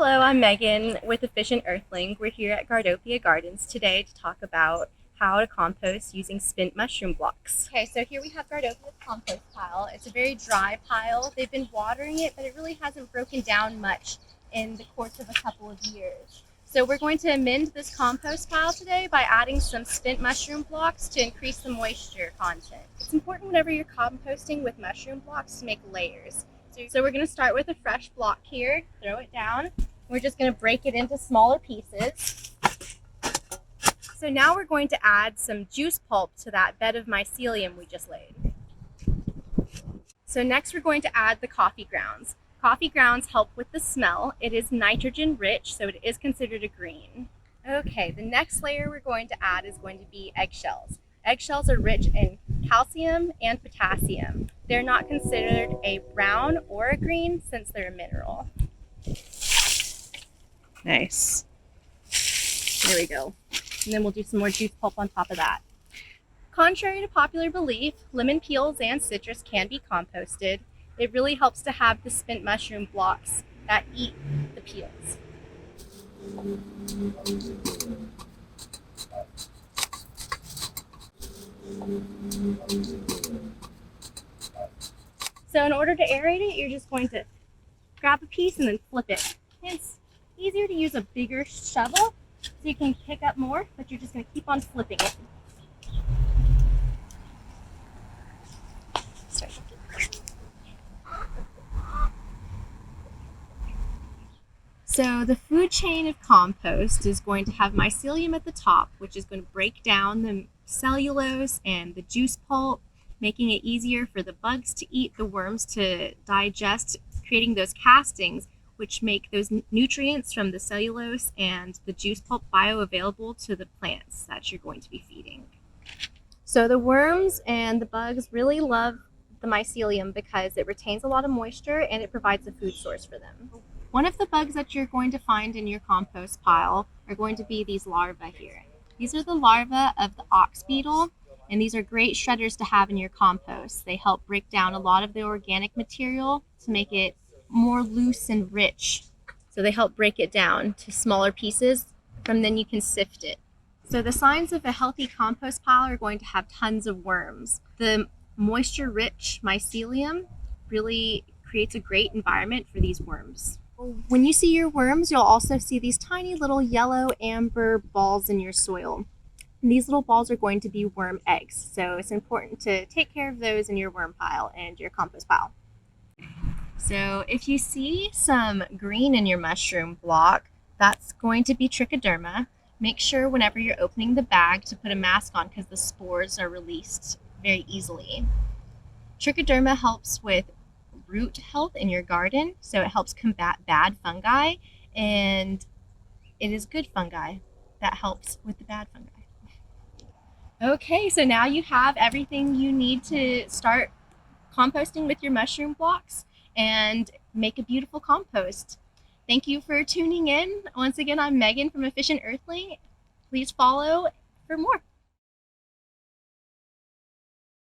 Hello, I'm Megan with Efficient Earthling. We're here at Gardopia Gardens today to talk about how to compost using spent mushroom blocks. Okay, so here we have Gardopia's compost pile. It's a very dry pile. They've been watering it, but it really hasn't broken down much in the course of a couple of years. So we're going to amend this compost pile today by adding some spent mushroom blocks to increase the moisture content. It's important whenever you're composting with mushroom blocks to make layers. So we're going to start with a fresh block here, throw it down. We're just going to break it into smaller pieces. So now we're going to add some juice pulp to that bed of mycelium we just laid. So next we're going to add the coffee grounds. Coffee grounds help with the smell. It is nitrogen rich, so it is considered a green. Okay, the next layer we're going to add is going to be eggshells. Eggshells are rich in calcium and potassium. They're not considered a brown or a green since they're a mineral. Nice. There we go. And then we'll do some more juice pulp on top of that. Contrary to popular belief, lemon peels and citrus can be composted. It really helps to have the spent mushroom blocks that eat the peels. So in order to aerate it, you're just going to grab a piece and then flip it. It's easier to use a bigger shovel so you can pick up more, but you're just going to keep on flipping it. So the food chain of compost is going to have mycelium at the top, which is going to break down the cellulose and the juice pulp, making it easier for the bugs to eat, the worms to digest, creating those castings, which make those nutrients from the cellulose and the juice pulp bioavailable to the plants that you're going to be feeding. So the worms and the bugs really love the mycelium because it retains a lot of moisture and it provides a food source for them. One of the bugs that you're going to find in your compost pile are going to be these larvae here. These are the larvae of the ox beetle, and these are great shredders to have in your compost. They help break down a lot of the organic material to make it more loose and rich. So they help break it down to smaller pieces, and then you can sift it. So the signs of a healthy compost pile are going to have tons of worms. The moisture-rich mycelium really creates a great environment for these worms. When you see your worms, you'll also see these tiny little yellow amber balls in your soil. And these little balls are going to be worm eggs. So it's important to take care of those in your worm pile and your compost pile. So if you see some green in your mushroom block, that's going to be Trichoderma. Make sure whenever you're opening the bag to put a mask on because the spores are released very easily. Trichoderma helps with root health in your garden, so it helps combat bad fungi, and it is good fungi that helps with the bad fungi. Okay, so now you have everything you need to start composting with your mushroom blocks and make a beautiful compost. Thank you for tuning in. Once again, I'm Megan from Efficient Earthling. Please follow for more.